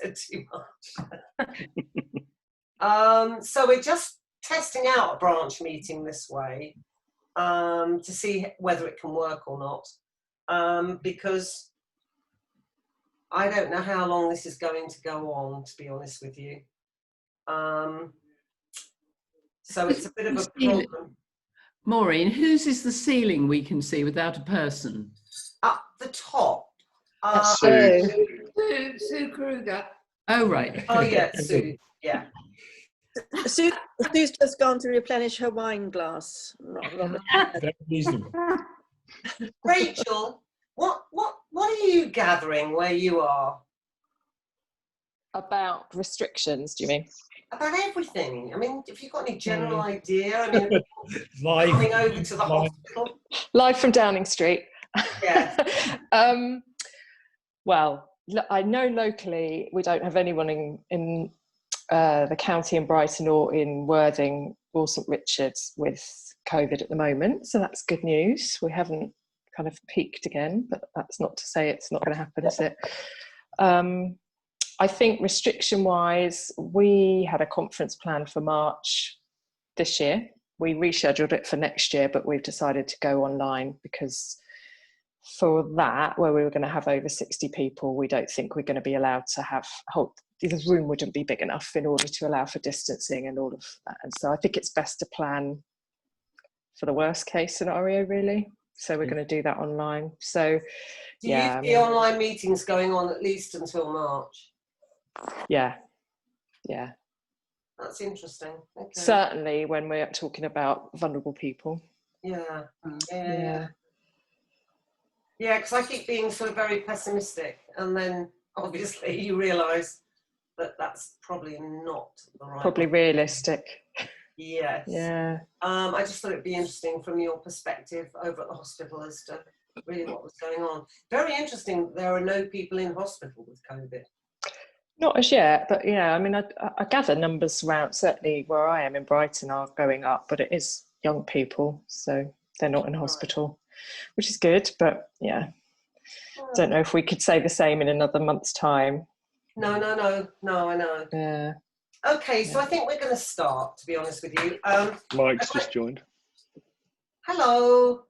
said too much. So we're just testing out a branch meeting this way to see whether it can work or not, because I don't know how long this is going to go on, to be honest with you. So it's a bit of a problem. Maureen, whose is the ceiling we can see without a person? Up the top. Sue Kruger. Oh, right. Oh, yeah, Sue, yeah. Sue's just gone to replenish her wine glass. Very reasonable. Rachel, what are you gathering where you are? About restrictions, do you mean? About everything. I mean, if you've got any general idea, I mean, Live. coming over to the hospital. Live from Downing Street. Yeah. Well, I know locally we don't have anyone in the county in Brighton or in Worthing or St Richards with COVID at the moment, so that's good news. We haven't kind of peaked again, but that's not to say it's not going to happen, is it? I think restriction-wise, we had a conference planned for March this year. We rescheduled it for next year, but we've decided to go online because for that, where we were going to have over 60 people, we don't think we're going to be allowed to have the room wouldn't be big enough in order to allow for distancing and all of that. And so I think it's best to plan for the worst case scenario, really. So we're going to do that online. So do you see online meetings going on at least until March? Yeah. That's interesting. Okay. Certainly when we're talking about vulnerable people. Yeah, because I keep being sort of very pessimistic, and then obviously you realise that that's probably not the right Probably way. realistic. Yes. Yeah. I just thought it'd be interesting from your perspective over at the hospital as to really what was going on. Very interesting. There are no people in hospital with COVID. Not as yet, but yeah, I mean, I gather numbers around, certainly where I am in Brighton, are going up, but it is young people, so they're not in hospital, which is good, but yeah. Don't know if we could say the same in another month's time. No, I know. Yeah. Okay, so I think we're going to start, to be honest with you. Mike's just joined. Hello.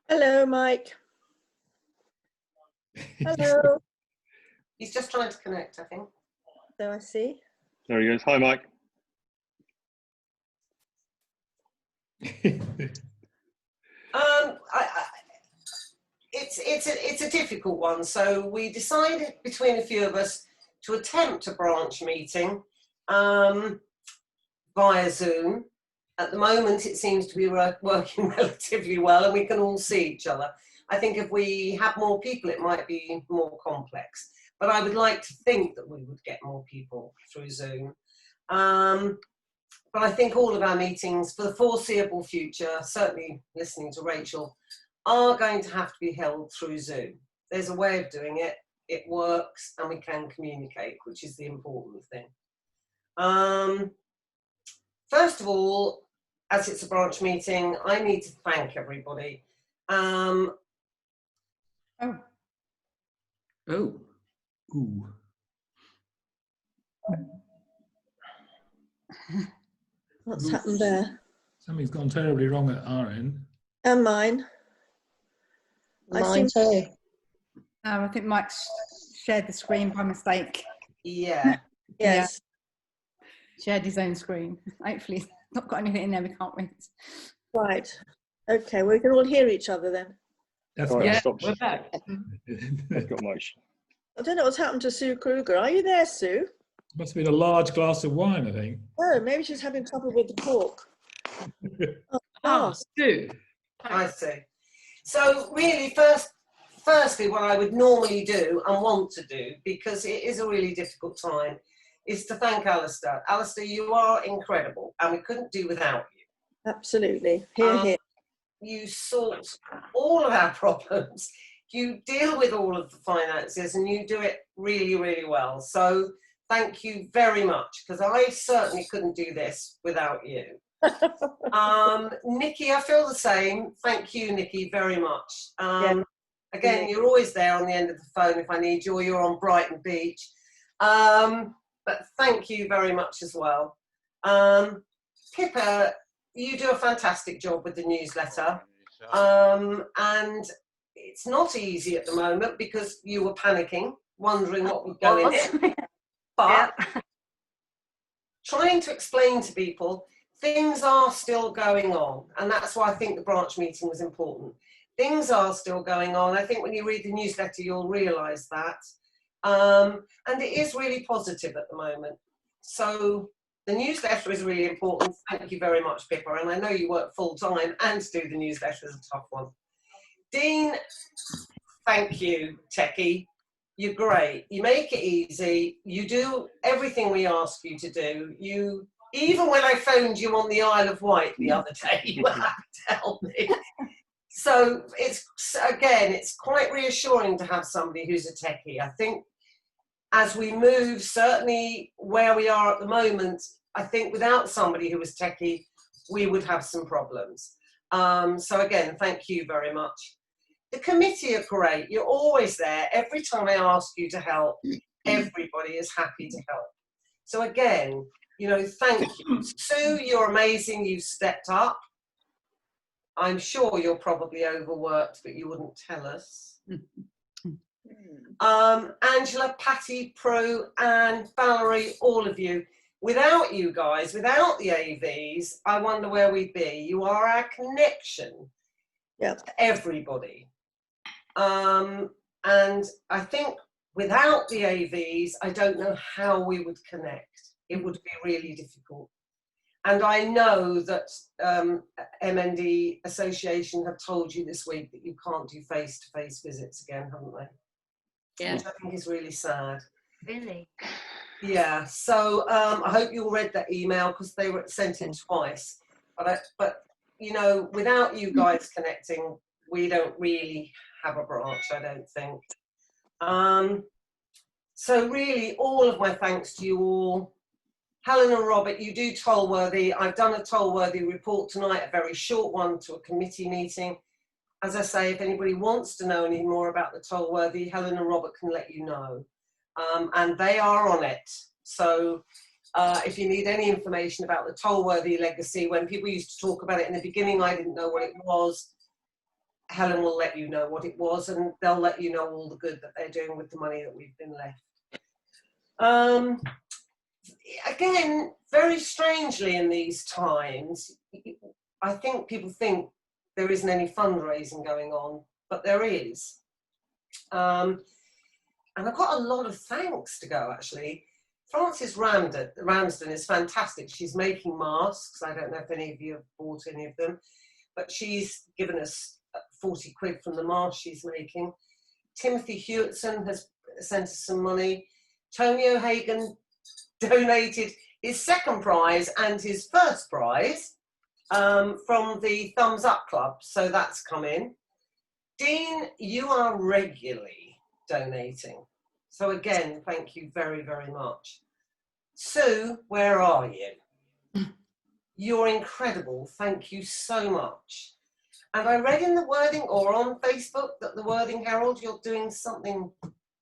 Hello, Mike. Hello. He's just trying to connect, I think. So I see. There he goes. Hi, Mike. It's a difficult one. So we decided between a few of us to attempt a branch meeting via Zoom. At the moment, it seems to be working relatively well, and we can all see each other. I think if we have more people, it might be more complex. But I would like to think that we would get more people through Zoom. But I think all of our meetings for the foreseeable future, certainly listening to Rachel, are going to have to be held through Zoom. There's a way of doing it. It works, and we can communicate, which is the important thing. First of all, as it's a branch meeting, I need to thank everybody. Ooh. What's happened there? Something's gone terribly wrong at our end. And mine. Mine too. I think Mike's shared the screen by mistake. Yeah. Yes. Yeah. Shared his own screen. Hopefully he's not got anything in there we can't read. Right. Okay, well, we can all hear each other then. That's Right, right. stop. We're back. I've got Mike. I don't know what's happened to Sue Kruger. Are you there, Sue? Must have been a large glass of wine, I think. Oh, maybe she's having trouble with the cork. Sue. I see. So really, firstly, what I would normally do and want to do, because it is a really difficult time, is to thank Alistair. Alistair, you are incredible, and we couldn't do without you. Absolutely. Here. You sort all of our problems. You deal with all of the finances, and you do it really, really well. So thank you very much, because I certainly couldn't do this without you. Nikki, I feel the same. Thank you, Nikki, very much. Yeah. Again, you're always there on the end of the phone if I need you, or you're on Brighton Beach. But thank you very much as well. Pippa, you do a fantastic job with the newsletter. And it's not easy at the moment because you were panicking, wondering what would go in it. But trying to explain to people, things are still going on. And that's why I think the branch meeting was important. Things are still going on. I think when you read the newsletter, you'll realise that. And it is really positive at the moment. So the newsletter is really important. Thank you very much, Pippa. And I know you work full time, and to do the newsletter is a tough one. Dean, thank you, Techie. You're great. You make it easy. You do everything we ask you to do. You, even when I phoned you on the Isle of Wight the other day, you were happy to help me. So it's, again, it's quite reassuring to have somebody who's a techie. I think as we move, certainly where we are at the moment, I think without somebody who was techie, we would have some problems. So again, thank you very much. The committee are great. You're always there. Every time I ask you to help, everybody is happy to help. So again, you know, thank you. Sue, you're amazing. You've stepped up. I'm sure you're probably overworked, but you wouldn't tell us. Angela, Patty, Prue, and Valerie, all of you. Without you guys, without the AVs, I wonder where we'd be. You are our connection to everybody. And I think without the AVs, I don't know how we would connect. It would be really difficult. And I know that MND Association have told you this week that you can't do face-to-face visits again, haven't they? Yeah. Which I think is really sad. Really? Yeah, so I hope you all read that email because they were sent it twice. But you know, without you guys connecting, we don't really have a branch, I don't think. So really, all of my thanks to you all. Helen and Robert, you do Tollworthy. I've done a Tollworthy report tonight, a very short one to a committee meeting. As I say, if anybody wants to know any more about the Tollworthy, Helen and Robert can let you know. And they are on it. So if you need any information about the Tollworthy legacy, when people used to talk about it in the beginning, I didn't know what it was. Helen will let you know what it was, and they'll let you know all the good that they're doing with the money that we've been left. Again, very strangely in these times, I think people think there isn't any fundraising going on, but there is. And I've got a lot of thanks to go, actually. Frances Ramsden is fantastic. She's making masks. I don't know if any of you have bought any of them, but she's given us 40 quid from the mask she's making. Timothy Hewitson has sent us some money. Tony O'Hagan donated his second prize and his first prize from the Thumbs Up Club, so that's come in. Dean, you are regularly donating. So again, thank you very, very much. Sue, where are you? You're incredible. Thank you so much. And I read in the Worthing or on Facebook that the Worthing Herald, you're doing something.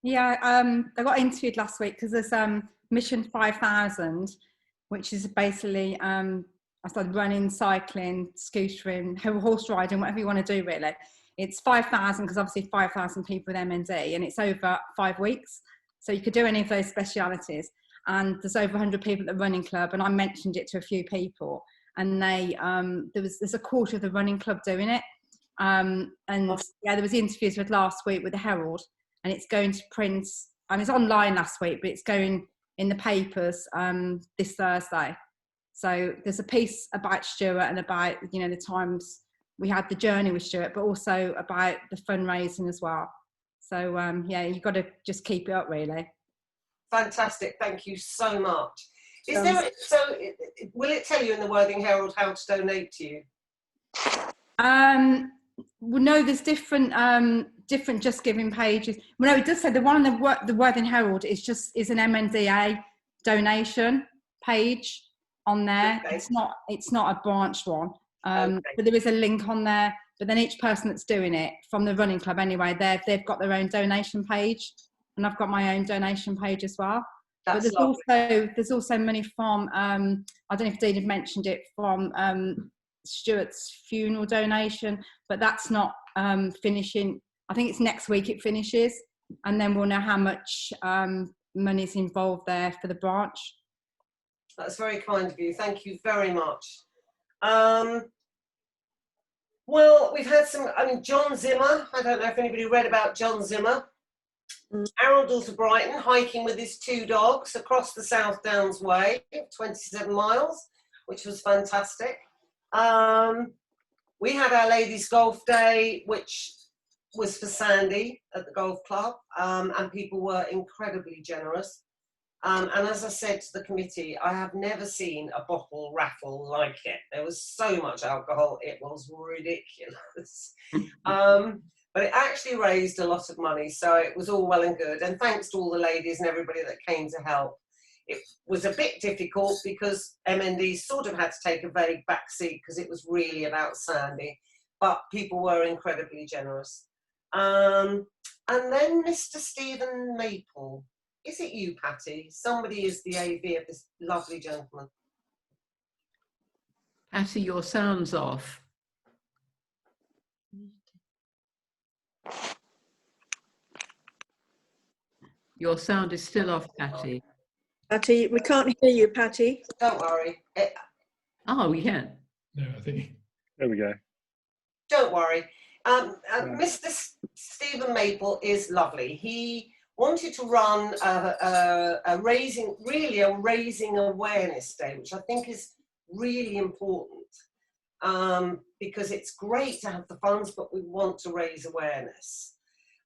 Yeah, I got interviewed last week because there's Mission 5000, which is basically I started running, cycling, scootering, horse riding, whatever you want to do really. It's 5,000 because obviously 5,000 people with MND, and it's over 5 weeks. So you could do any of those specialities. And there's over 100 people at the running club, and I mentioned it to a few people, and they there's a quarter of the running club doing it. And yeah, there was interviews with last week with the Herald, and it's going to print, and it's online last week, but it's going in the papers this Thursday. So there's a piece about Stuart and about, you know, the times we had the journey with Stuart, but also about the fundraising as well. So yeah, you've got to just keep it up, really. Fantastic, thank you so much. Is there, so will it tell you in the Worthing Herald how to donate to you? Well, no, there's different different Just Giving pages. Well, no, it does say the one on the Worthing Herald is an MNDA donation page on there. Okay. It's not a branched one, okay. But there is a link on there. But then each person that's doing it from the running club anyway, they've got their own donation page, and I've got my own donation page as well. That's But lovely. there's also money from I don't know if Dean had mentioned it, from Stuart's funeral donation, but that's not finishing. I think it's next week it finishes, and then we'll know how much money's involved there for the branch. That's very kind of you. Thank you very much. Well, we've had some, I mean, John Zimmer, I don't know if anybody read about John Zimmer. Arundel to Brighton, hiking with his 2 dogs across the South Downs Way, 27 miles, which was fantastic. We had our ladies' golf day, which was for Sandy at the golf club, and people were incredibly generous. And as I said to the committee, I have never seen a bottle raffle like it. There was so much alcohol, it was ridiculous. But it actually raised a lot of money, so it was all well and good. And thanks to all the ladies and everybody that came to help. It was a bit difficult because MND sort of had to take a vague backseat because it was really about Sandy, but people were incredibly generous. And then Mr. Stephen Maple. Is it you, Patty? Somebody is the AV of this lovely gentleman. Patty, your sound's off. Your sound is still off, Patty. Patty, we can't hear you, Patty. Don't worry. Oh, yeah. No, I think. There we go. Don't worry. Mr. Stephen Maple is lovely. He wanted to run a raising awareness day, which I think is really important, because it's great to have the funds, but we want to raise awareness.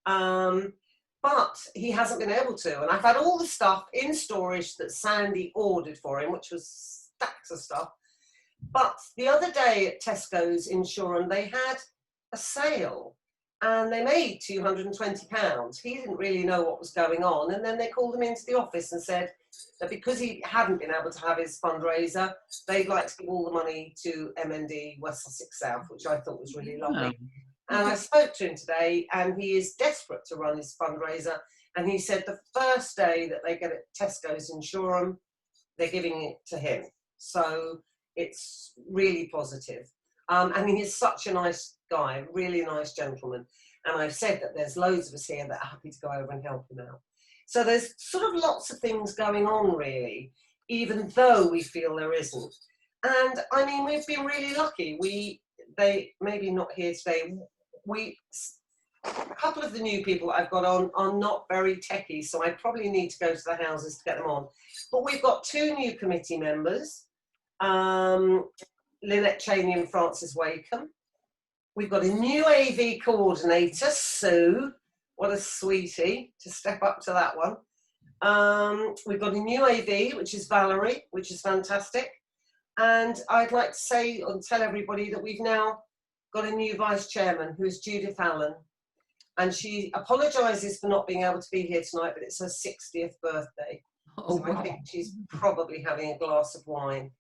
But he hasn't been able to, and I've had all the stuff in storage that Sandy ordered for him, which was stacks of stuff. But the other day at Tesco's in Shoreham, they had a sale, and they made £220. He didn't really know what was going on, and then they called him into the office and said that because he hadn't been able to have his fundraiser, they'd like to give all the money to MND West Sussex South, which I thought was really lovely. And I spoke to him today, and he is desperate to run his fundraiser, and he said the first day that they get at Tesco's in Shoreham, they're giving it to him. So it's really positive. And he is such a nice guy, really nice gentleman. And I've said that there's loads of us here that are happy to go over and help him out. So there's sort of lots of things going on, really, even though we feel there isn't. And I mean, we've been really lucky. They maybe not here today. A couple of the new people I've got on are not very techie, so I probably need to go to the houses to get them on. But we've got 2 new committee members. Lynette Cheney and Francis Wakeham. We've got a new AV coordinator, Sue. What a sweetie to step up to that one. We've got a new AV, which is Valerie, which is fantastic. And I'd like to say and tell everybody that we've now got a new vice chairman, who is Judith Allen. And she apologises for not being able to be here tonight, but it's her 60th birthday. Oh, so I think she's probably having a glass of wine.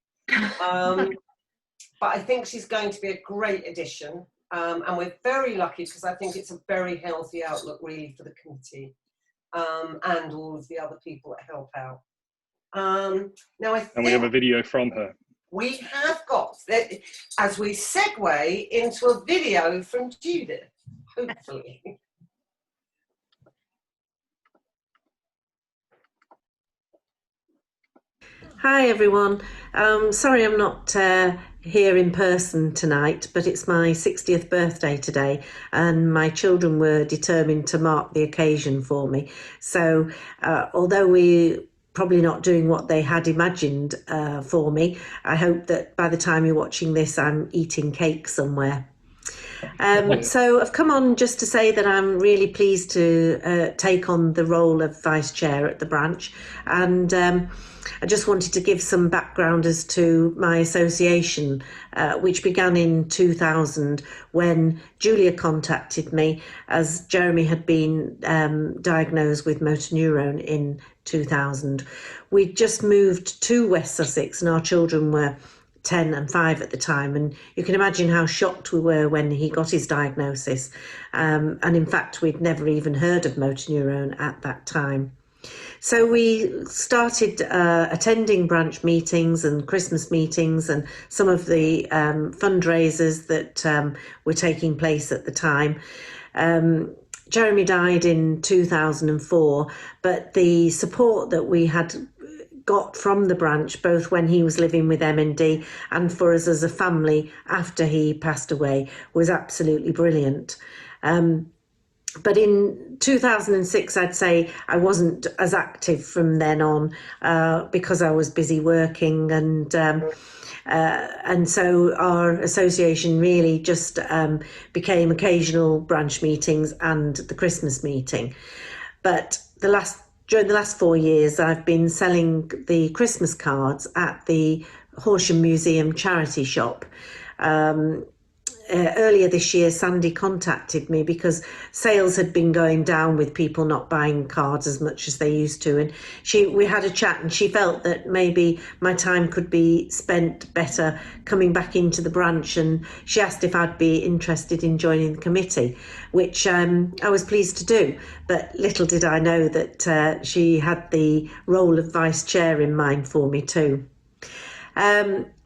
But I think she's going to be a great addition, and we're very lucky because I think it's a very healthy outlook really for the committee, and all of the other people that help out. Now I think And we have a video from her. we have got, as we segue into a video from Judith, hopefully. Hi everyone. Sorry I'm not here in person tonight, but it's my 60th birthday today and my children were determined to mark the occasion for me. So although we're probably not doing what they had imagined for me, I hope that by the time you're watching this I'm eating cake somewhere. So I've come on just to say that I'm really pleased to take on the role of Vice Chair at the branch, and I just wanted to give some background as to my association, which began in 2000 when Julia contacted me as Jeremy had been diagnosed with motor neurone in 2000. We'd just moved to West Sussex and our children were 10 and 5 at the time, and you can imagine how shocked we were when he got his diagnosis. And in fact, we'd never even heard of motor neurone at that time. So we started attending branch meetings and Christmas meetings and some of the fundraisers that were taking place at the time. Jeremy died in 2004, but the support that we had got from the branch, both when he was living with MND and for us as a family after he passed away, was absolutely brilliant. But in 2006, I'd say I wasn't as active from then on because I was busy working, and so our association really just became occasional branch meetings and the Christmas meeting. But during the last 4 years, I've been selling the Christmas cards at the Horsham Museum charity shop. Earlier this year, Sandy contacted me because sales had been going down with people not buying cards as much as they used to. And we had a chat, and she felt that maybe my time could be spent better coming back into the branch. And she asked if I'd be interested in joining the committee, which I was pleased to do. But little did I know that she had the role of vice chair in mind for me too.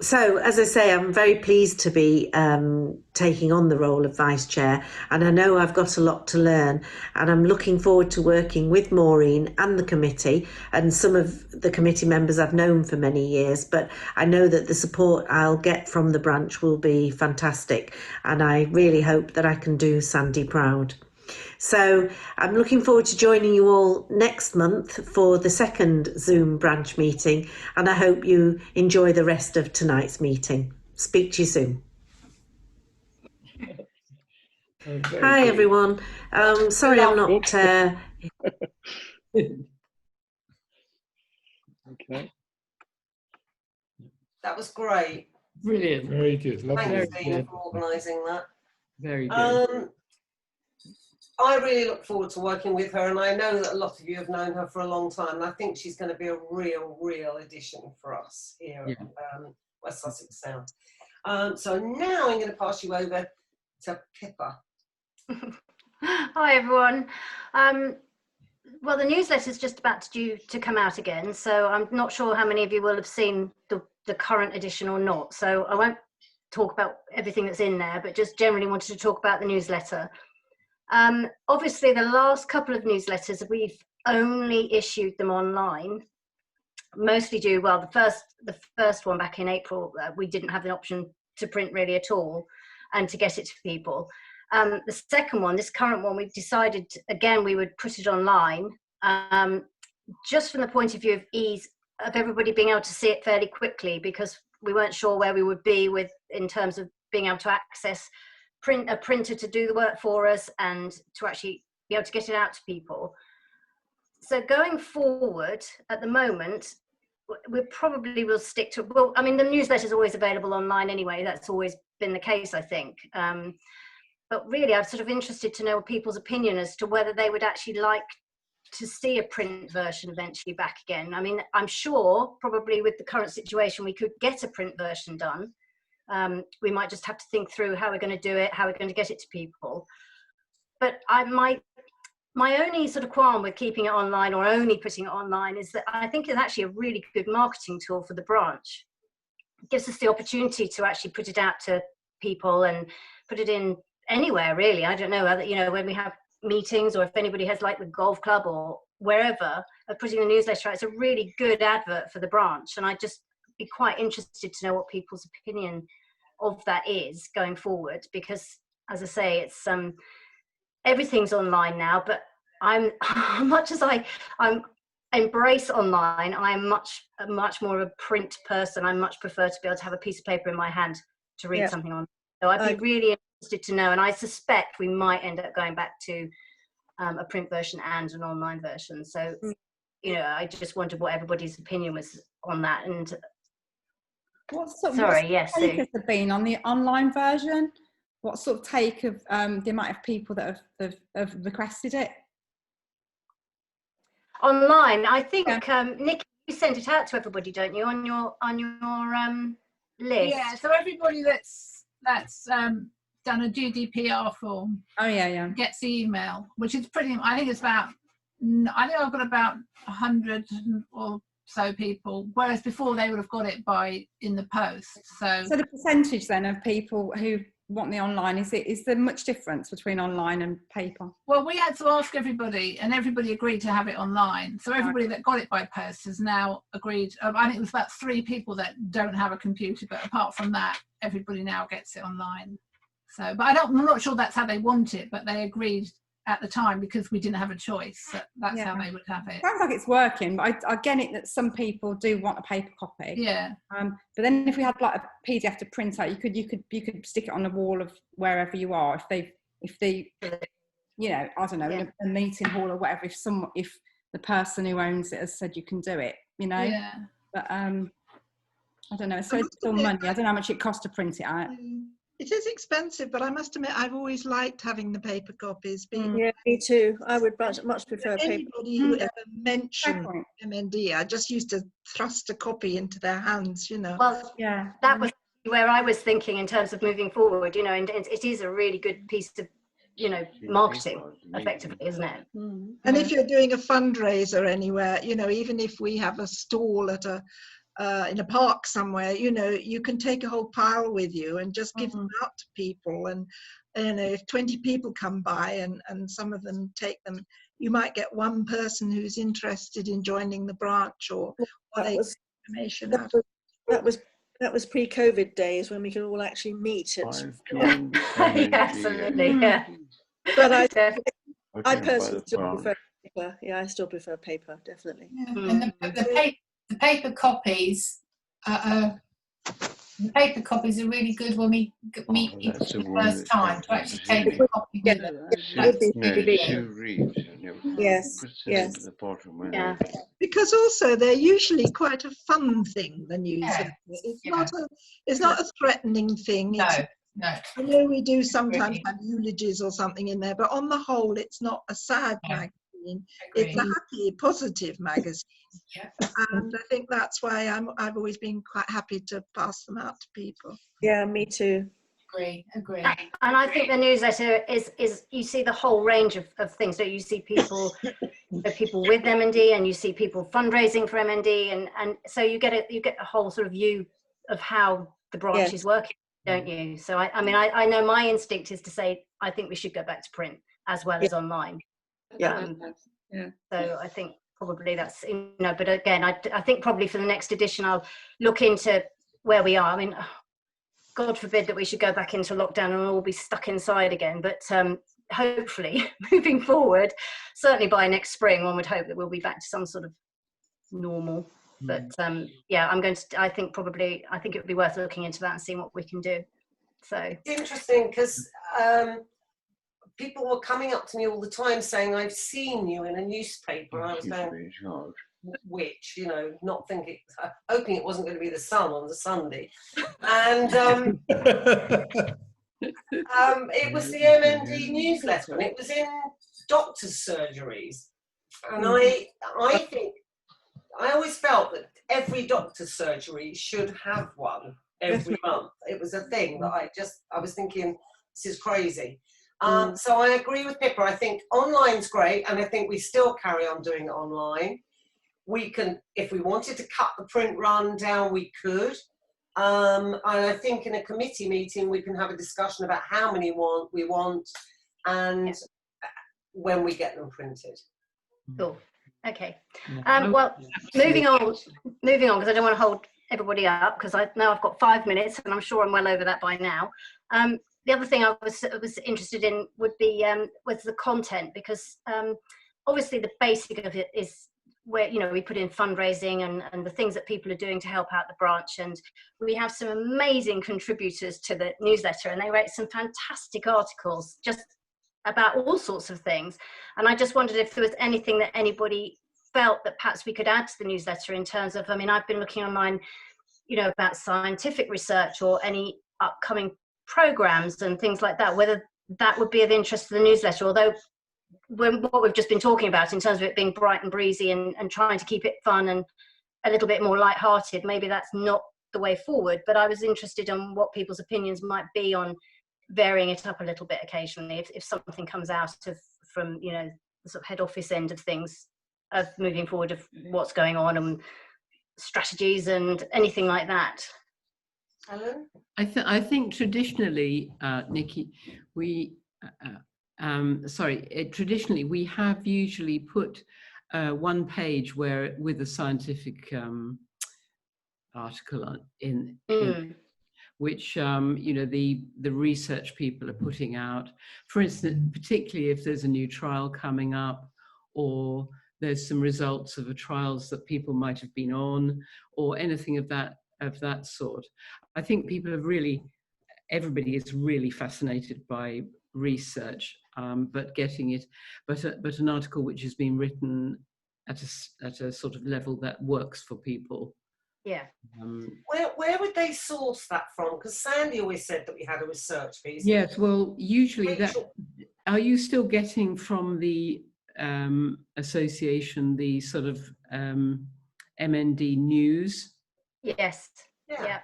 So, as I say, I'm very pleased to be taking on the role of Vice Chair, and I know I've got a lot to learn, and I'm looking forward to working with Maureen and the committee, and some of the committee members I've known for many years, but I know that the support I'll get from the branch will be fantastic, and I really hope that I can do Sandy proud. So I'm looking forward to joining you all next month for the second Zoom branch meeting, and I hope you enjoy the rest of tonight's meeting. Speak to you soon. Hi everyone. Sorry I'm not... Okay. That was great. Brilliant. Very good. Lovely. Thanks, Very Dean, good. for organising that. Very good. I really look forward to working with her, and I know that a lot of you have known her for a long time, and I think she's going to be a real addition for us here at West Sussex South. So now I'm going to pass you over to Pippa. Hi everyone. Well, the newsletter is just about due to come out again, so I'm not sure how many of you will have seen the current edition or not, so I won't talk about everything that's in there, but just generally wanted to talk about the newsletter. Obviously, the last couple of newsletters, we've only issued them online, mostly due, well, the first one back in April, we didn't have the option to print really at all and to get it to people. The second one, this current one, we've decided, again, we would put it online, just from the point of view of ease of everybody being able to see it fairly quickly, because we weren't sure where we would be in terms of being able to access a printer to do the work for us and to actually be able to get it out to people. So going forward, at the moment, we probably will stick to, well, I mean, the newsletter is always available online anyway. That's always been the case, I think. But really, I'm sort of interested to know people's opinion as to whether they would actually like to see a print version eventually back again. I mean, I'm sure probably with the current situation, we could get a print version done. We might just have to think through how we're going to do it, how we're going to get it to people. But my only sort of qualm with keeping it online or only putting it online is that I think it's actually a really good marketing tool for the branch. It gives us the opportunity to actually put it out to people and put it in anywhere, really. I don't know, when we have meetings, or if anybody has like the golf club or wherever, putting the newsletter out, it's a really good advert for the branch. And I'd just be quite interested to know what people's opinion of that is going forward, because as I say, it's everything's online now, but I'm much as I embrace online, I'm much more of a print person. I much prefer to be able to have a piece of paper in my hand to read something on. So I'd be really interested to know, and I suspect we might end up going back to a print version and an online version. So I just wondered what everybody's opinion was on that. And What's the Sue. has there been on the online version? What sort of take of the amount of people that have requested it? Online, I think, Nick, you sent it out to everybody, don't you, on your list. Yeah, so everybody that's done a GDPR form Oh yeah. gets the email, which is pretty. I think it's about. I think I've got about 100 or so people, whereas before they would have got it in the post. So the percentage then of people who want the online, is there much difference between online and paper? Well, we had to ask everybody, and everybody agreed to have it online. So everybody that got it by post has now agreed. I think it was about 3 people that don't have a computer, but apart from that, everybody now gets it online. So, but I'm not sure that's how they want it, but they agreed at the time because we didn't have a choice. So that's how they would have it. Sounds like it's working, but I get it that some people do want a paper copy. Yeah. But then if we had like a PDF to print out, you could stick it on the wall of wherever you are. If they, you know, I don't know, in a meeting hall or whatever. If the person who owns it has said you can do it, you know. Yeah. But I don't know. So it's still money. I don't know how much it costs to print it out. It is expensive, but I must admit I've always liked having the paper copies. Yeah, me too. I would much prefer paper. Anybody who ever mentioned MNDA, I just used to thrust a copy into their hands, you know. Well, yeah, that was where I was thinking in terms of moving forward, you know, and it is a really good piece of, you know, marketing effectively, isn't it? And if you're doing a fundraiser anywhere, you know, even if we have a stall at in a park somewhere, you know, you can take a whole pile with you and just give them out to people. And you know, if 20 people come by and some of them take them, you might get one person who's interested in joining the branch or they get information out. That was pre-COVID days when we could all actually meet. Absolutely, yeah. But I personally still prefer paper. Yeah, I still prefer paper, definitely. Yeah. And the paper copies are really good when we meet people for the first time to actually take a copy with them. Yes. Yeah. Because also they're usually quite a fun thing, the newsletter. It's not a threatening thing. No. I know we do sometimes have eulogies or something in there, but on the whole, it's not a sad magazine. It's a happy, positive magazine. And I think that's why I've always been quite happy to pass them out to people. Yeah, me too. Agree. And I think the newsletter is you see the whole range of things. So you see people with MND, and you see people fundraising for MND, and so you get a whole sort of view of how the branch is working, don't you? So I mean I know my instinct is to say I think we should go back to print as well as online. So I think probably that's, you know, but again I think probably for the next edition I'll look into where we are. I mean, God forbid that we should go back into lockdown and all be stuck inside again, but hopefully moving forward, certainly by next spring, one would hope that we'll be back to some sort of normal. But yeah, I think it would be worth looking into that and seeing what we can do. So it's interesting because people were coming up to me all the time saying, I've seen you in a newspaper. And I was going, which, you know, hoping it wasn't going to be the Sun on the Sunday. And it was the MND newsletter, and it was in doctors' surgeries. And I think, I always felt that every doctor's surgery should have one every month. It was a thing that I was thinking, this is crazy. So I agree with Pippa. I think online's great, and I think we still carry on doing it online. We can, if we wanted to cut the print run down, we could. And I think in a committee meeting, we can have a discussion about how many we want and when we get them printed. Cool. Okay. Well, moving on, because I don't want to hold everybody up, because I know I've got 5 minutes, and I'm sure I'm well over that by now. The other thing I was interested in would be was the content, because obviously the basic of it is where, you know, we put in fundraising and the things that people are doing to help out the branch, and we have some amazing contributors to the newsletter, and they write some fantastic articles just about all sorts of things. And I just wondered if there was anything that anybody felt that perhaps we could add to the newsletter in terms of, I mean, I've been looking online, you know, about scientific research or any upcoming programs and things like that, whether that would be of interest to the newsletter. Although what we've just been talking about in terms of it being bright and breezy and trying to keep it fun and a little bit more lighthearted, maybe that's not the way forward, but I was interested in what people's opinions might be on varying it up a little bit occasionally if something comes out of from, you know, the sort of head office end of things, of moving forward, of what's going on and strategies and anything like that. Helen? I think traditionally, Nikki, we traditionally we have usually put one page where with a scientific article in which you know, the research people are putting out. For instance, particularly if there's a new trial coming up, or there's some results of the trials that people might have been on, or anything of that sort. I think people have really, everybody is really fascinated by research, but getting it, but an article which has been written at a sort of level that works for people. Yeah. Where would they source that from? Because Sandy always said that we had a research piece. Yes, well, usually Rachel. Are you still getting from the association the sort of MND news? Yes. Yeah.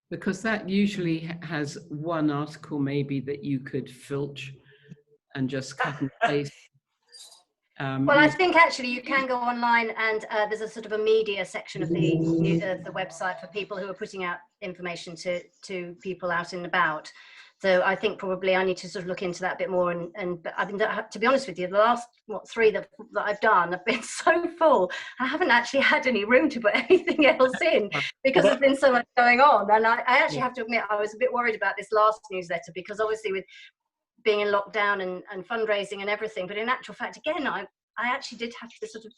Because that usually has one article maybe that you could filch and just cut and paste. Well, I think actually you can go online, and there's a sort of a media section of the website for people who are putting out information to people out and about. So I think probably I need to sort of look into that a bit more. And I've been, to be honest with you, the last three that I've done, I've been so full. I haven't actually had any room to put anything else in because there's been so much going on. And I actually have to admit, I was a bit worried about this last newsletter because obviously with being in lockdown and fundraising and everything, but in actual fact, again, I actually did have to sort of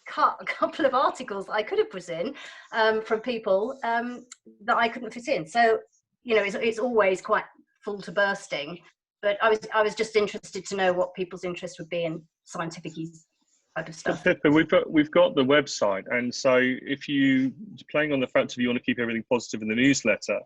cut a couple of articles I could have put in from people that I couldn't fit in. So, you know, it's always quite full to bursting, but I was just interested to know what people's interest would be in scientific type of stuff. Pippa, we've got the website, and so if you playing on the fact of you want to keep everything positive in the newsletter,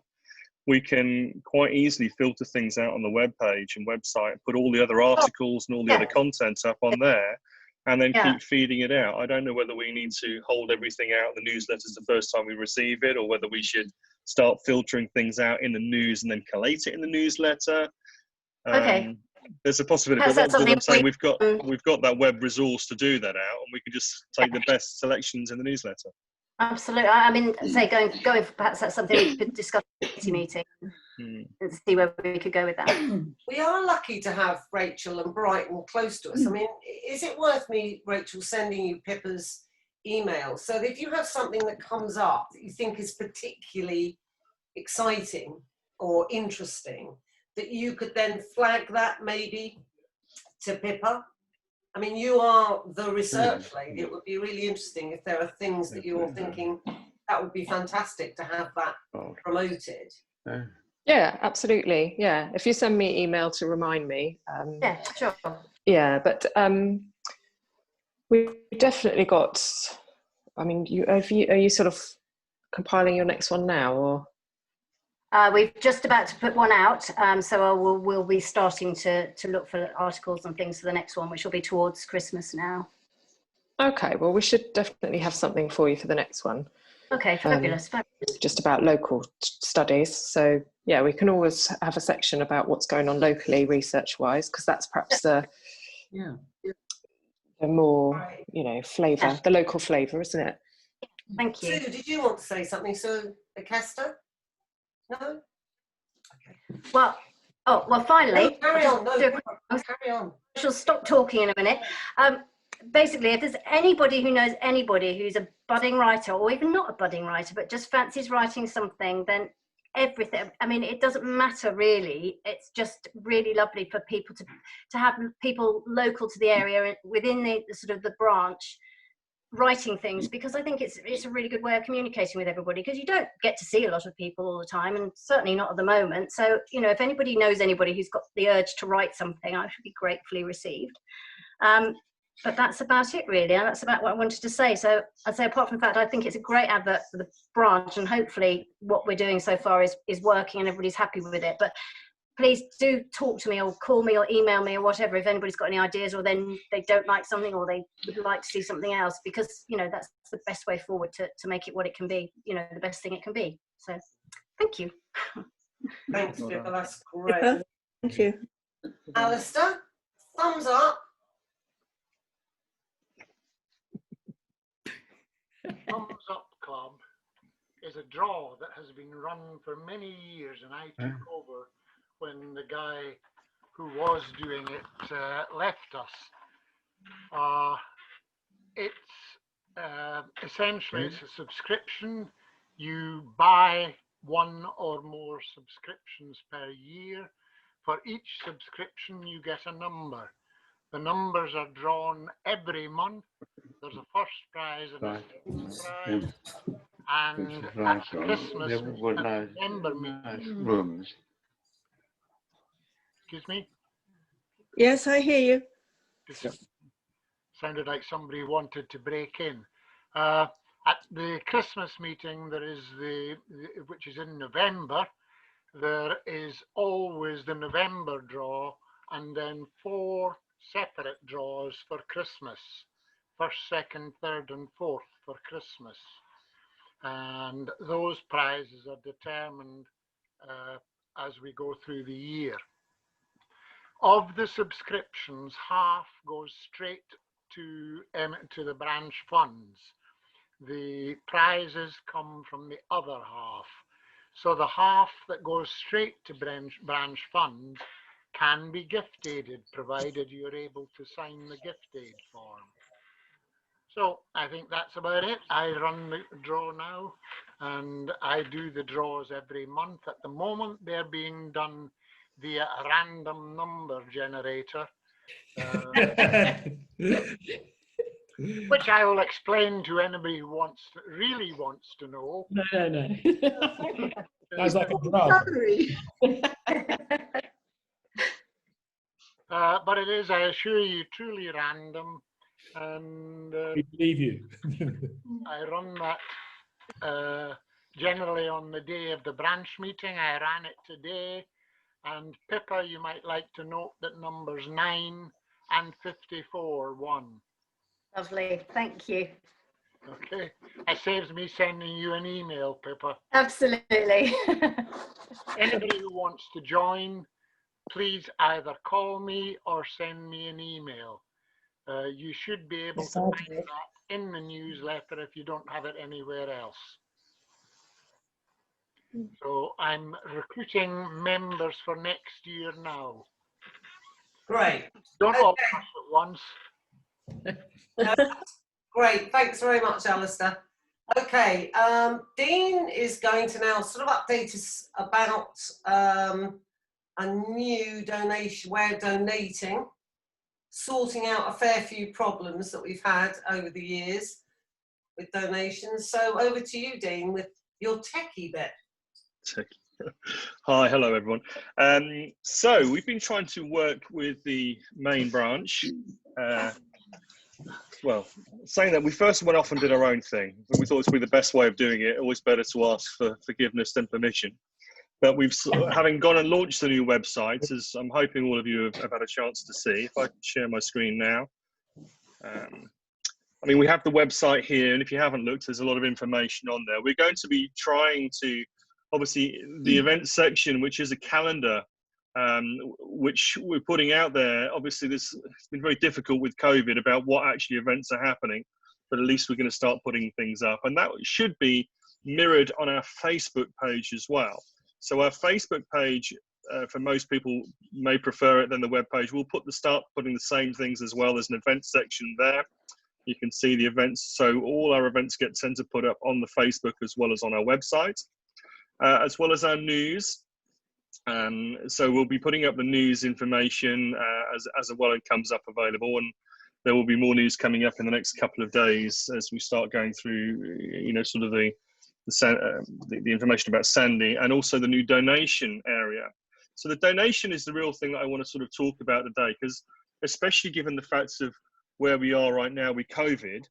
we can quite easily filter things out on the web page and website, put all the other articles and all the other content up on there, and then keep feeding it out. I don't know whether we need to hold everything out in the newsletters the first time we receive it, or whether we should start filtering things out in the news and then collate it in the newsletter. There's a possibility, but what I'm saying, we've got that web resource to do that out, and we can just take the best selections in the newsletter. Absolutely. I mean, say going for, perhaps that's something we could discuss at the meeting and see where we could go with that. We are lucky to have Rachel and Brighton close to us. I mean, is it worth me, Rachel, sending you Pippa's email so that if you have something that comes up that you think is particularly exciting or interesting, that you could then flag that maybe to Pippa? I mean, you are the research lady. It would be really interesting if there are things that you're thinking that would be fantastic to have that promoted. Yeah, absolutely. Yeah, if you send me an email to remind me. Yeah, sure. Yeah, but we've definitely got. I mean, are you sort of compiling your next one now, or? We're just about to put one out, so we'll be starting to look for articles and things for the next one, which will be towards Christmas now. Okay, well, we should definitely have something for you for the next one. Okay, fabulous. Just about local studies. So yeah, we can always have a section about what's going on locally, research-wise, because that's perhaps the more, you know, flavour, the local flavour, isn't it? Thank you. Sue, did you want to say something? So, Kester? No? Okay. Well, finally. No, carry on. Carry on. I shall stop talking in a minute. Basically, if there's anybody who knows anybody who's a budding writer, or even not a budding writer, but just fancies writing something, then everything, I mean, it doesn't matter really. It's just really lovely for people to have people local to the area within the sort of the branch writing things, because I think it's a really good way of communicating with everybody, because you don't get to see a lot of people all the time, and certainly not at the moment. So, you know, if anybody knows anybody who's got the urge to write something, I should be gratefully received. But that's about it really, and that's about what I wanted to say. So I'd say, apart from the fact, I think it's a great advert for the branch, and hopefully what we're doing so far is working and everybody's happy with it. But please do talk to me, or call me, or email me, or whatever, if anybody's got any ideas, or then they don't like something, or they would like to see something else, because, you know, that's the best way forward to make it what it can be, you know, the best thing it can be. So thank you. Thanks, Pippa, that's great. Thank you. Alistair, thumbs up. Thumbs Up Club is a draw that has been run for many years, and I took over when the guy who was doing it left us. It's essentially it's a subscription. You buy one or more subscriptions per year. For each subscription, you get a number. The numbers are drawn every month. There's a first prize and a second prize. And at the Christmas and December meeting. Excuse me? Yes, I hear you. Sounded like somebody wanted to break in. At the Christmas meeting, there is which is in November, there is always the November draw, and then 4 separate draws for Christmas. 1st, 2nd, 3rd, and 4th for Christmas. And those prizes are determined as we go through the year. Of the subscriptions, half goes straight to the branch funds. The prizes come from the other half. So the half that goes straight to branch funds can be gift aided, provided you're able to sign the gift aid form. So I think that's about it. I run the draw now, and I do the draws every month. At the moment, they're being done via a random number generator, which I will explain to anybody who really wants to know. No. Sounds like a drug. But it is, I assure you, truly random. And We believe you. I run that generally on the day of the branch meeting. I ran it today. And Pippa, you might like to note that numbers 9 and 54 won. Lovely, thank you. Okay, that saves me sending you an email, Pippa. Absolutely. Anybody who wants to join, please either call me or send me an email. You should be able to find that in the newsletter if you don't have it anywhere else. So I'm recruiting members for next year now. Great. Don't all push at once. Great, thanks very much, Alistair. Okay, Dean is going to now sort of update us about a new donation, way of donating, sorting out a fair few problems that we've had over the years with donations. So over to you, Dean, with your techie bit. Hi, hello everyone. So we've been trying to work with the main branch. Well, saying that, we first went off and did our own thing. We thought it would be the best way of doing it. Always better to ask for forgiveness than permission. But we've, having gone and launched the new website, as I'm hoping all of you have had a chance to see. If I can share my screen now. I mean, we have the website here, and if you haven't looked, there's a lot of information on there. We're going to be trying to, obviously, the events section, which is a calendar, which we're putting out there. Obviously, it's been very difficult with COVID about what actually events are happening, but at least we're going to start putting things up. And that should be mirrored on our Facebook page as well. So our Facebook page, for most people, may prefer it than the web page. We'll start putting the same things as well as an event section there. You can see the events. So all our events get sent to put up on the Facebook as well as on our website, as well as our news. So we'll be putting up the news information as well it comes up available, and there will be more news coming up in the next couple of days as we start going through, you know, sort of the information about Sandy, and also the new donation area. So the donation is the real thing that I want to sort of talk about today, because especially given the facts of where we are right now with COVID,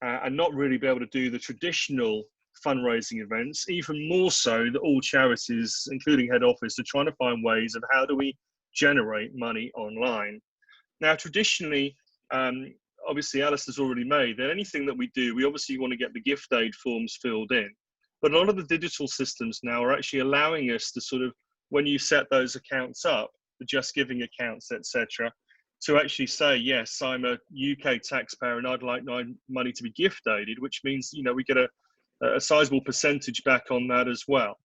and not really be able to do the traditional fundraising events, even more so that all charities, including head office, are trying to find ways of how do we generate money online. Now, traditionally, obviously Alice has already made that anything that we do, we obviously want to get the gift aid forms filled in. But a lot of the digital systems now are actually allowing us to sort of, when you set those accounts up, the Just Giving accounts, etc., to actually say, yes, I'm a UK taxpayer and I'd like my money to be gift aided, which means, you know, we get a sizable percentage back on that as well.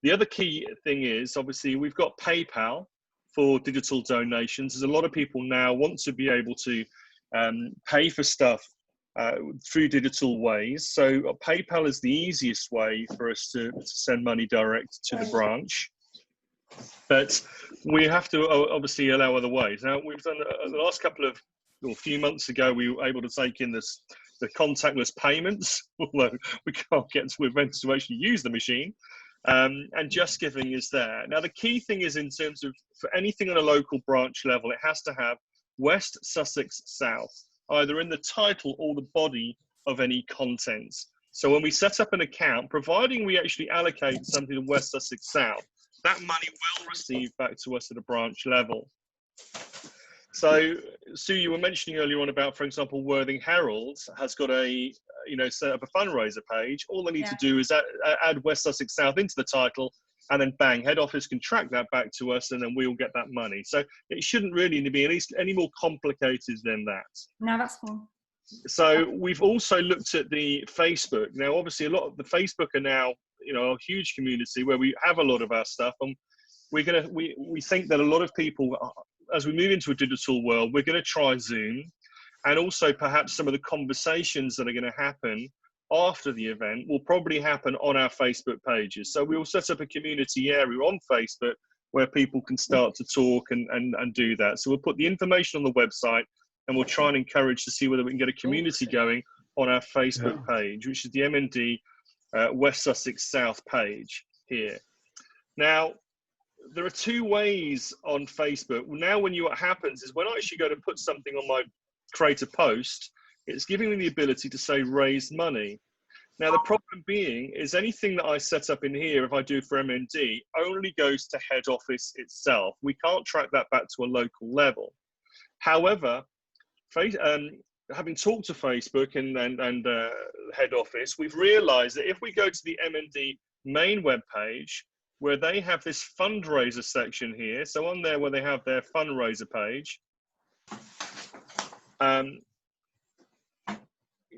The other key thing is, obviously, we've got PayPal for digital donations. There's a lot of people now want to be able to pay for stuff through digital ways. So PayPal is the easiest way for us to send money direct to the branch. But we have to obviously allow other ways. Now, we've done the last a few months ago, we were able to take in the contactless payments, although we can't get to events to actually use the machine. And Just Giving is there. Now, the key thing is, in terms of, for anything on a local branch level, it has to have West Sussex South, either in the title or the body of any contents. So when we set up an account, providing we actually allocate something to West Sussex South, that money will receive back to us at a branch level. So, Sue, you were mentioning earlier on about, for example, Worthing Herald has got a, set up a fundraiser page. All they need to do is add West Sussex South into the title, and then bang, head office can track that back to us, and then we'll get that money. So it shouldn't really be any more complicated than that. No, that's fine. So we've also looked at the Facebook. Now, obviously, a lot of the Facebook are now, a huge community where we have a lot of our stuff, and we think that a lot of people, as we move into a digital world, we're going to try Zoom, and also perhaps some of the conversations that are going to happen after the event will probably happen on our Facebook pages. So we'll set up a community area on Facebook where people can start to talk and do that. So we'll put the information on the website, and we'll try and encourage to see whether we can get a community going on our Facebook page, which is the MND West Sussex South page here. Now, there are two ways on Facebook. Now, what happens is when I actually go to put something on my create a post, it's giving me the ability to say raise money. Now, the problem being is anything that I set up in here, if I do for MND, only goes to head office itself. We can't track that back to a local level. However, having talked to Facebook and head office, we've realized that if we go to the MND main web page, where they have this fundraiser section here, so on there where they have their fundraiser page,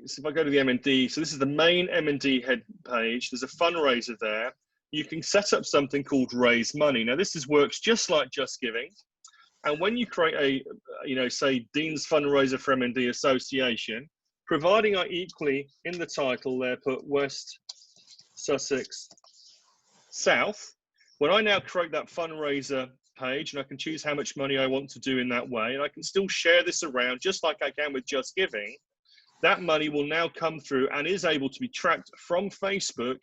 so if I go to the MND, so this is the main MND head page, there's a fundraiser there. You can set up something called Raise Money. Now this works just like Just Giving. And when you create a, say Dean's Fundraiser for MND Association, providing I equally in the title there put West Sussex South, when I now create that fundraiser page, and I can choose how much money I want to do in that way, and I can still share this around just like I can with Just Giving, that money will now come through and is able to be tracked from Facebook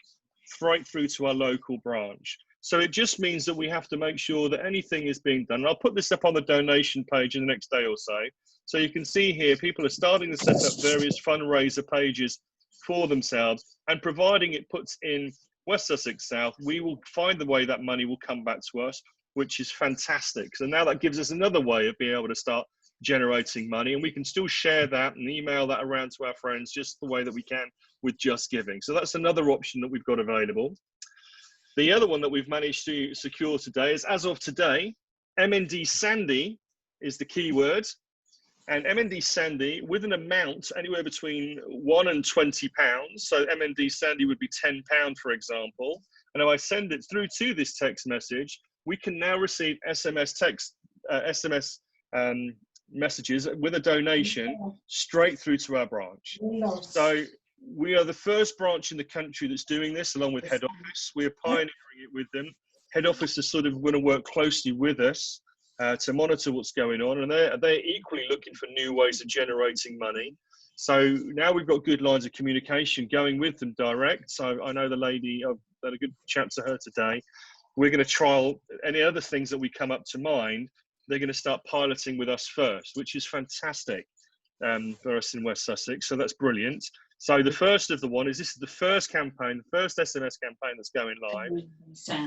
right through to our local branch. So it just means that we have to make sure that anything is being done. And I'll put this up on the donation page in the next day or so. So you can see here, people are starting to set up various fundraiser pages for themselves, and providing it puts in West Sussex South, we will find the way that money will come back to us, which is fantastic. So now that gives us another way of being able to start generating money, and we can still share that and email that around to our friends just the way that we can with Just Giving. So that's another option that we've got available. The other one that we've managed to secure today is, as of today, MND Sandy is the keyword, and MND Sandy with an amount anywhere between £1 and £20. So MND Sandy would be £10, for example. And if I send it through to this text message, we can now receive SMS messages with a donation straight through to our branch. So we are the first branch in the country that's doing this, along with head office. We are pioneering it with them. Head office is sort of going to work closely with us to monitor what's going on, and they're equally looking for new ways of generating money. So now we've got good lines of communication going with them direct. So I know the lady, I've had a good chat to her today. We're going to trial any other things that we come up to mind. They're going to start piloting with us first, which is fantastic for us in West Sussex. So that's brilliant. So the first of the one is, this is the first campaign, the first SMS campaign that's going live.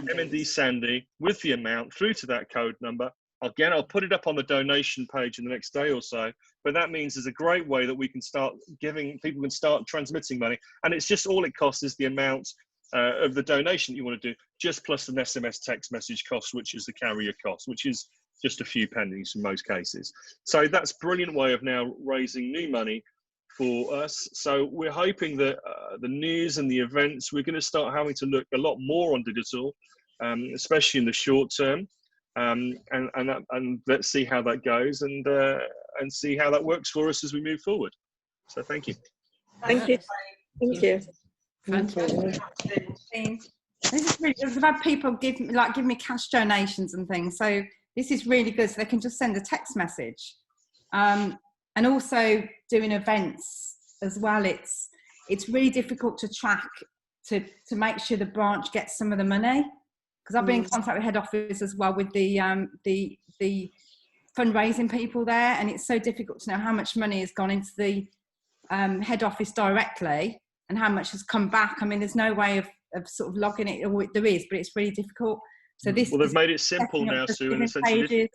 MND Sandy with the amount through to that code number. Again, I'll put it up on the donation page in the next day or so, but that means there's a great way that we can start giving, people can start transmitting money. And it's just all it costs is the amount of the donation you want to do, just plus an SMS text message cost, which is the carrier cost, which is just a few pennies in most cases. So that's a brilliant way of now raising new money for us. So we're hoping that the news and the events, we're going to start having to look a lot more on digital, especially in the short term. And let's see how that goes, and see how that works for us as we move forward. So thank you. Thank you. Thank you. Fantastic. This is really good. I've had people give me cash donations and things. So this is really good. So they can just send a text message, and also doing events as well. It's really difficult to track to make sure the branch gets some of the money, because I've been in contact with head office as well with the fundraising people there, and it's so difficult to know how much money has gone into the head office directly and how much has come back. I mean, there's no way of sort of logging it, or there is, but it's really difficult. So this, well, they've made it simple now, Sue, in the sense that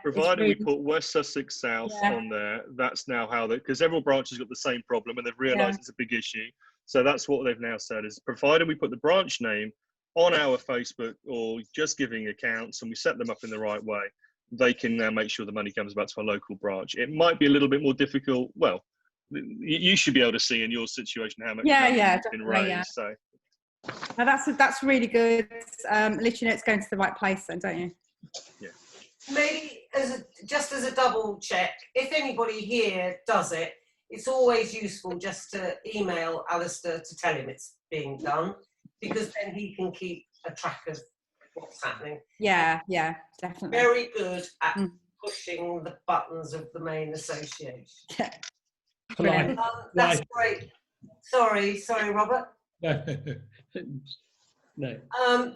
provided we put West Sussex South on there, that's now how they, because every branch has got the same problem and they've realised it's a big issue. So that's what they've now said, is provided we put the branch name on our Facebook or Just Giving accounts and we set them up in the right way, they can now make sure the money comes back to our local branch. It might be a little bit more difficult. Well, you should be able to see in your situation how much money has been raised. So. No, that's really good. At least you know it's going to the right place then, don't you? Yeah. Maybe just as a double check, if anybody here does it, it's always useful just to email Alistair to tell him it's being done, because then he can keep a track of what's happening. Yeah, definitely. Very good at pushing the buttons of the main association. Brilliant. That's great. Sorry, Robert. No.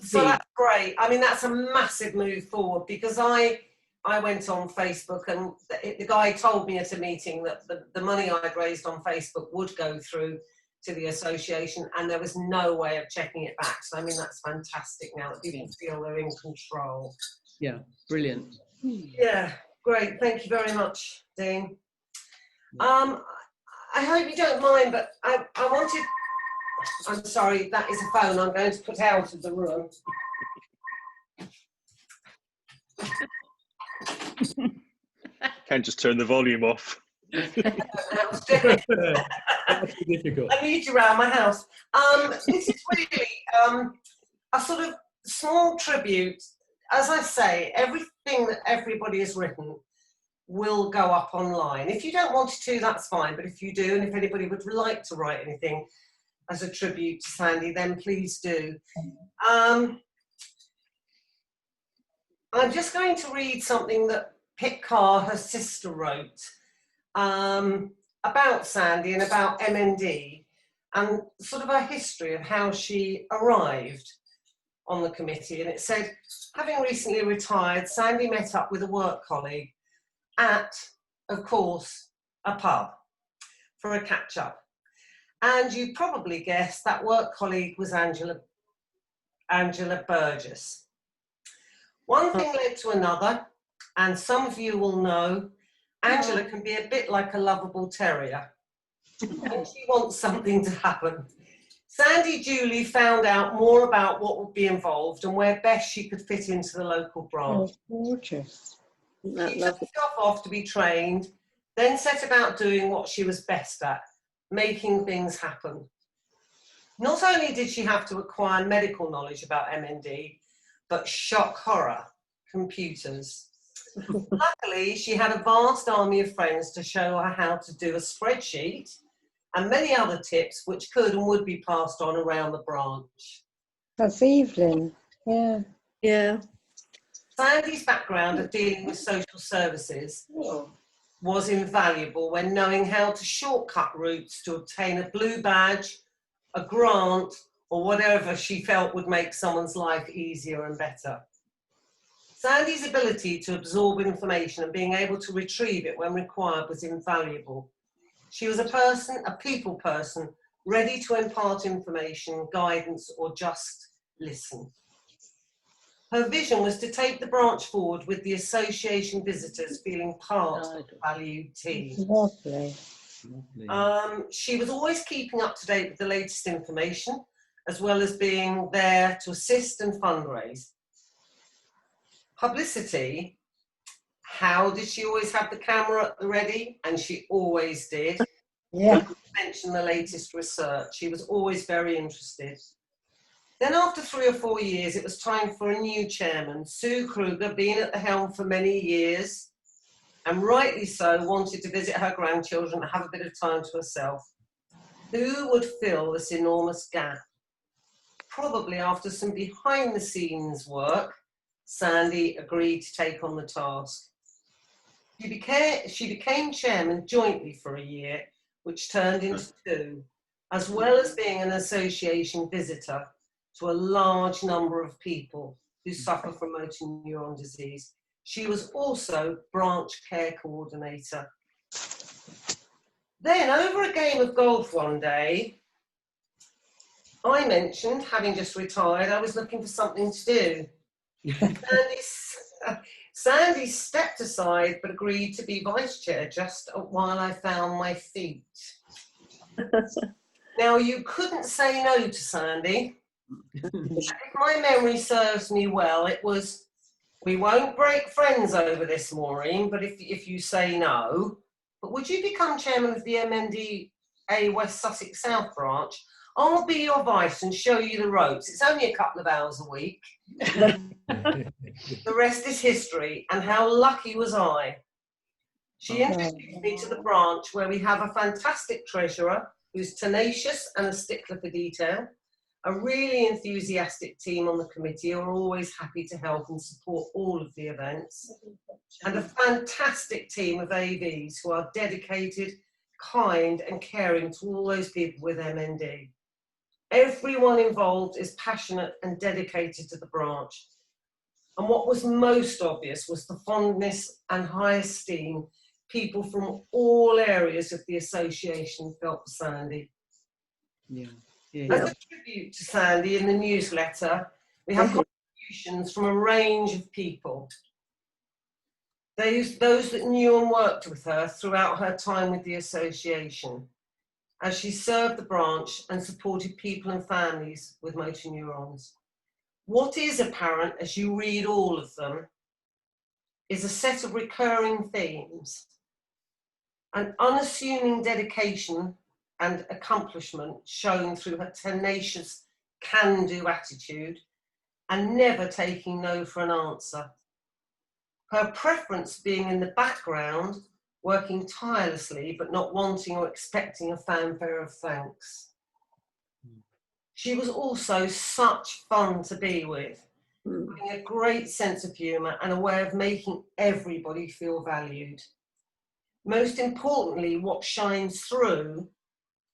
So that's great. I mean, that's a massive move forward, because I went on Facebook and the guy told me at a meeting that the money I'd raised on Facebook would go through to the association, and there was no way of checking it back. So I mean, that's fantastic now that people feel they're in control. Yeah, brilliant. Yeah, great. Thank you very much, Dean. I hope you don't mind, but I wanted... I'm sorry, that is a phone I'm going to put out of the room. Can't just turn the volume off. That's difficult. I need you around my house. This is really a sort of small tribute. As I say, everything that everybody has written will go up online. If you don't want to, that's fine. But if you do, and if anybody would like to write anything as a tribute to Sandy, then please do. I'm just going to read something that Pip Carr, her sister, wrote about Sandy and about MND, and sort of a history of how she arrived on the committee. And it said, having recently retired, Sandy met up with a work colleague at, of course, a pub for a catch-up. And you probably guessed that work colleague was Angela Burgess. One thing led to another, and some of you will know Angela can be a bit like a lovable terrier. And she wants something to happen. Sandy duly found out more about what would be involved and where best she could fit into the local branch. Gorgeous. She took herself off to be trained, then set about doing what she was best at, making things happen. Not only did she have to acquire medical knowledge about MND, but shock horror, computers. Luckily, she had a vast army of friends to show her how to do a spreadsheet and many other tips which could and would be passed on around the branch. That's Evelyn, yeah. Yeah. Sandy's background of dealing with social services was invaluable when knowing how to shortcut routes to obtain a blue badge, a grant, or whatever she felt would make someone's life easier and better. Sandy's ability to absorb information and being able to retrieve it when required was invaluable. She was a people person, ready to impart information, guidance, or just listen. Her vision was to take the branch forward with the association visitors feeling part of the valued team. Lovely. She was always keeping up to date with the latest information as well as being there to assist and fundraise. Publicity, how did she always have the camera at the ready? And she always did. Yeah. Don't mention the latest research. She was always very interested. Then after 3 or 4 years, it was time for a new chairman. Sue Kruger, been at the helm for many years, and rightly so, wanted to visit her grandchildren and have a bit of time to herself. Who would fill this enormous gap? Probably after some behind the scenes work, Sandy agreed to take on the task. She became chairman jointly for a year, which turned into 2, as well as being an association visitor to a large number of people who suffer from motor neuron disease. She was also branch care coordinator. Then, over a game of golf one day, I mentioned, having just retired, I was looking for something to do. Sandy stepped aside but agreed to be vice chair just while I found my feet. Now, you couldn't say no to Sandy. If my memory serves me well, it was, we won't break friends over this, Maureen, but if you say no, but would you become chairman of the MNDA West Sussex South branch? I'll be your vice and show you the ropes. It's only a couple of hours a week. The rest is history, and how lucky was I. She introduced me to the branch where we have a fantastic treasurer who's tenacious and a stickler for detail, a really enthusiastic team on the committee who are always happy to help and support all of the events, and a fantastic team of AVs who are dedicated, kind and caring to all those people with MND. Everyone involved is passionate and dedicated to the branch. And what was most obvious was the fondness and high esteem people from all areas of the association felt for Sandy. Yeah. As a tribute to Sandy in the newsletter, we have contributions from a range of people. Those that knew and worked with her throughout her time with the association, as she served the branch and supported people and families with motor neurons. What is apparent as you read all of them is a set of recurring themes, an unassuming dedication and accomplishment shown through her tenacious can-do attitude and never taking no for an answer. Her preference being in the background, working tirelessly but not wanting or expecting a fanfare of thanks. She was also such fun to be with, having a great sense of humour and a way of making everybody feel valued. Most importantly, what shines through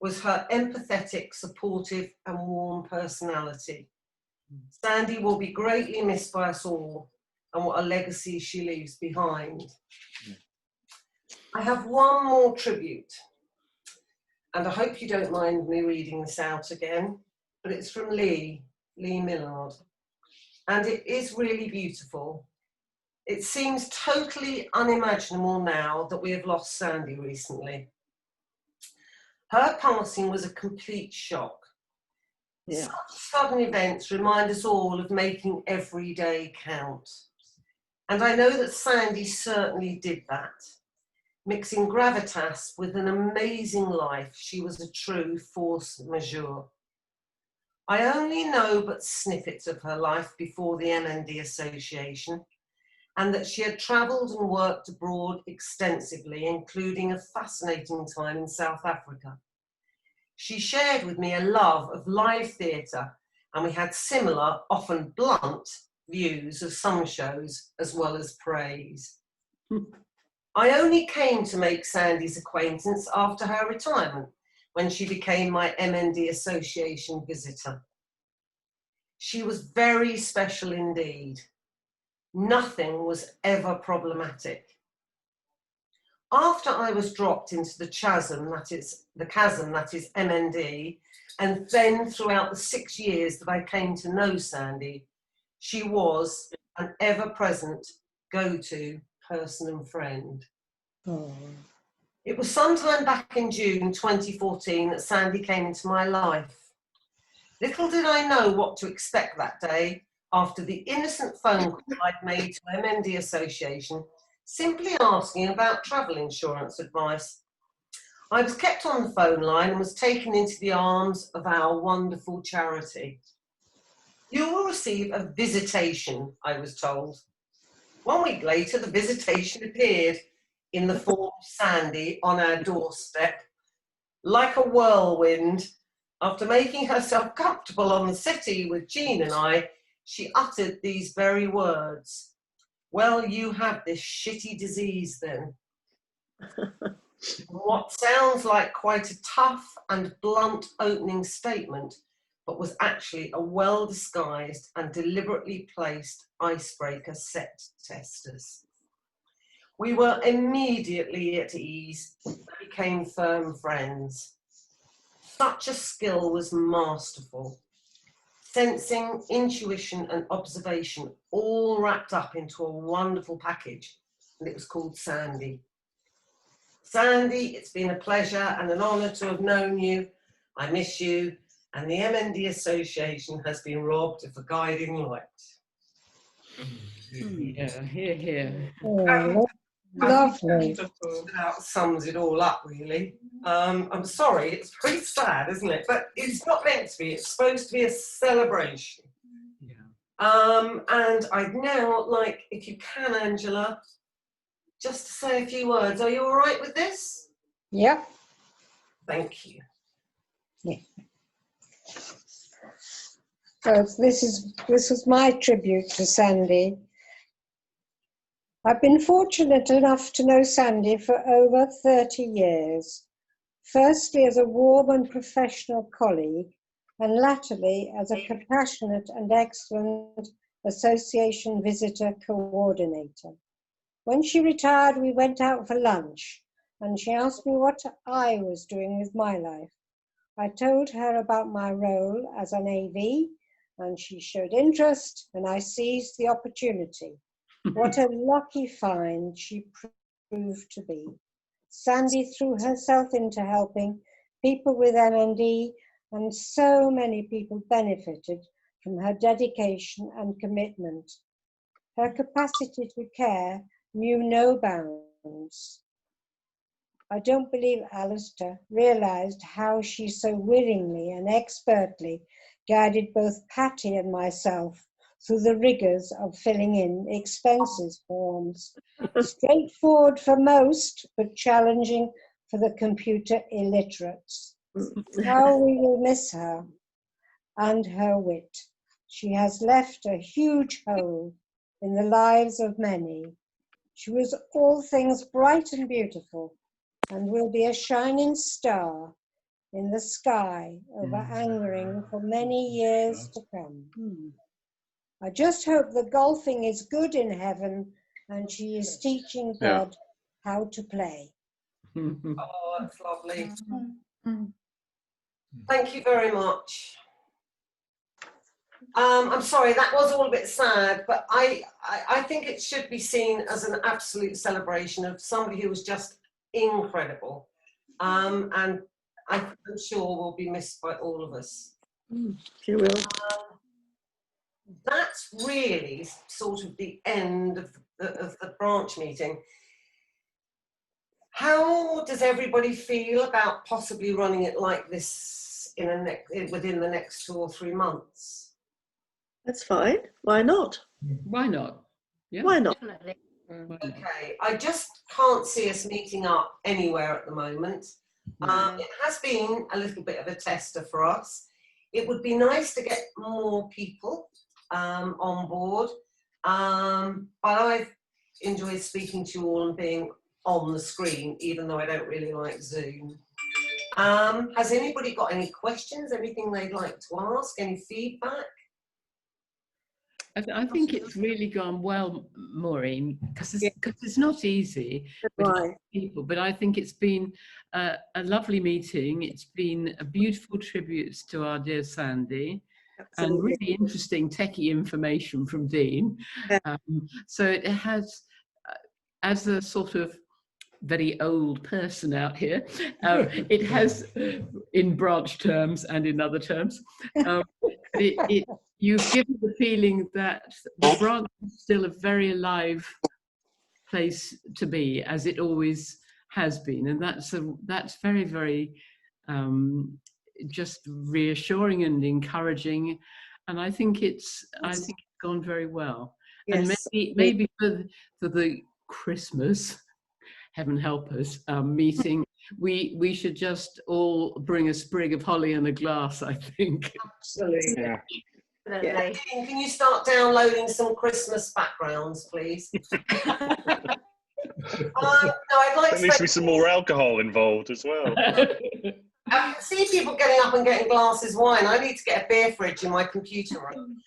was her empathetic, supportive and warm personality. Sandy will be greatly missed by us all, and what a legacy she leaves behind. I have one more tribute, and I hope you don't mind me reading this out again, but it's from Lee Millard, and it is really beautiful. It seems totally unimaginable now that we have lost Sandy recently. Her passing was a complete shock. Such sudden events remind us all of making every day count. And I know that Sandy certainly did that. Mixing gravitas with an amazing life, she was a true force majeure. I only know but snippets of her life before the MND Association, and that she had travelled and worked abroad extensively, including a fascinating time in South Africa. She shared with me a love of live theatre, and we had similar, often blunt, views of some shows as well as praise. I only came to make Sandy's acquaintance after her retirement, when she became my MND Association visitor. She was very special indeed. Nothing was ever problematic. After I was dropped into the chasm that is MND, and then throughout the 6 years that I came to know Sandy, she was an ever-present go-to person and friend. Oh. It was sometime back in June 2014 that Sandy came into my life. Little did I know what to expect that day after the innocent phone call I'd made to MND Association, simply asking about travel insurance advice. I was kept on the phone line and was taken into the arms of our wonderful charity. You will receive a visitation, I was told. 1 week later, the visitation appeared in the form of Sandy on our doorstep. Like a whirlwind, after making herself comfortable on the settee with Jean and I, she uttered these very words. Well, you have this shitty disease then. What sounds like quite a tough and blunt opening statement, but was actually a well-disguised and deliberately placed icebreaker set to test us. We were immediately at ease and became firm friends. Such a skill was masterful. Sensing, intuition and observation all wrapped up into a wonderful package, and it was called Sandy. Sandy, it's been a pleasure and an honour to have known you. I miss you, and the MND Association has been robbed of a guiding light. Yeah, hear, hear. Oh, lovely. That sums it all up, really. I'm sorry, it's pretty sad, isn't it? But it's not meant to be. It's supposed to be a celebration. Yeah. And I'd now like, if you can, Angela, just to say a few words. Are you all right with this? Yep. Thank you. Yeah. So this was my tribute to Sandy. I've been fortunate enough to know Sandy for over 30 years, firstly as a warm and professional colleague, and latterly as a compassionate and excellent association visitor coordinator. When she retired, we went out for lunch, and she asked me what I was doing with my life. I told her about my role as an AV, and she showed interest, and I seized the opportunity. What a lucky find she proved to be. Sandy threw herself into helping people with MND, and so many people benefited from her dedication and commitment. Her capacity to care knew no bounds. I don't believe Alistair realised how she so willingly and expertly guided both Patty and myself through the rigours of filling in expenses forms. Straightforward for most, but challenging for the computer illiterates. How we will miss her and her wit. She has left a huge hole in the lives of many. She was all things bright and beautiful, and will be a shining star in the sky over Angering for many years to come. I just hope the golfing is good in heaven and she is teaching God how to play. Oh, that's lovely. Thank you very much. I'm sorry, that was all a bit sad, but I think it should be seen as an absolute celebration of somebody who was just incredible. And I'm sure will be missed by all of us. She will. That's really sort of the end of the branch meeting. How does everybody feel about possibly running it like this within the next 2 or 3 months? That's fine. Why not? Why not? Yeah. Why not? Definitely. Okay, I just can't see us meeting up anywhere at the moment. It has been a little bit of a tester for us. It would be nice to get more people on board, but I've enjoyed speaking to you all and being on the screen, even though I don't really like Zoom. Has anybody got any questions, anything they'd like to ask, any feedback? I think it's really gone well, Maureen, because it's not easy with people, but I think it's been a lovely meeting. It's been a beautiful tribute to our dear Sandy. Absolutely. And really interesting techie information from Dean. So it has, as a sort of very old person out here. It has, in branch terms and in other terms, you've given the feeling that the branch is still a very alive place to be, as it always has been, and that's very, very just reassuring and encouraging, and I think it's gone very well. Yes. And maybe for the Christmas, heaven help us, meeting, we should just all bring a sprig of holly and a glass, I think. Absolutely. Yeah. Yeah. Can you start downloading some Christmas backgrounds, please? I'd like There needs to be some more alcohol involved as well. I can see people getting up and getting glasses of wine. I need to get a beer fridge in my computer room.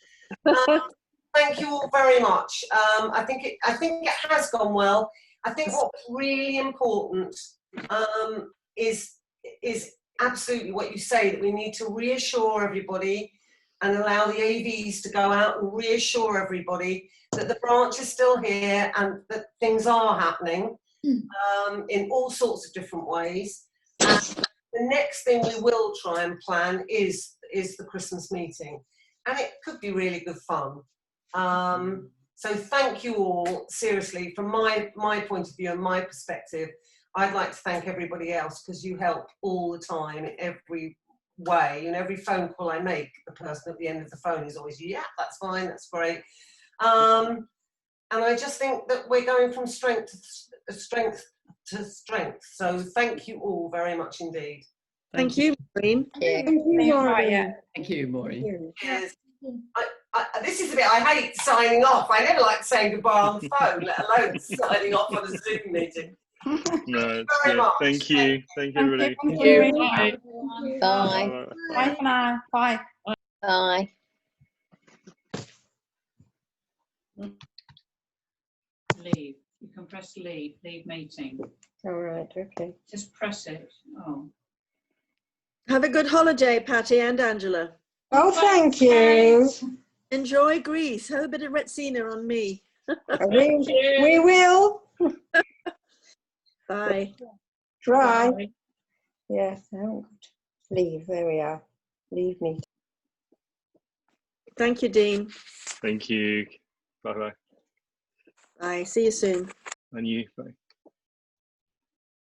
Thank you all very much. I think it has gone well. I think what's really important is absolutely what you say, that we need to reassure everybody and allow the AVs to go out and reassure everybody that the branch is still here and that things are happening in all sorts of different ways. And the next thing we will try and plan is the Christmas meeting, and it could be really good fun. So thank you all, seriously, from my point of view and my perspective. I'd like to thank everybody else, because you help all the time in every way. And every phone call I make, the person at the end of the phone is always, yeah, that's fine, that's great. And I just think that we're going from strength to strength. So thank you all very much indeed. Thank you, Maureen. Thank you, Maureen. Thank you, Maureen. Yes. This is a bit, I hate signing off. I never like saying goodbye on the phone, let alone signing off on a Zoom meeting. No, it's very good. much. Thank you. Thank you, everybody. Thank you. Bye. Bye. Bye for now. Bye. Bye. Leave. You can press leave meeting. All right, okay. Just press it. Oh. Have a good holiday, Patty and Angela. Oh, thank you. Enjoy Greece. Have a bit of Retsina on me. We will. Bye. Try. Bye. Yes, I haven't got leave. There we are. Leave me. Thank you, Dean. Thank you. Bye-bye. Bye. See you soon. And you. Bye.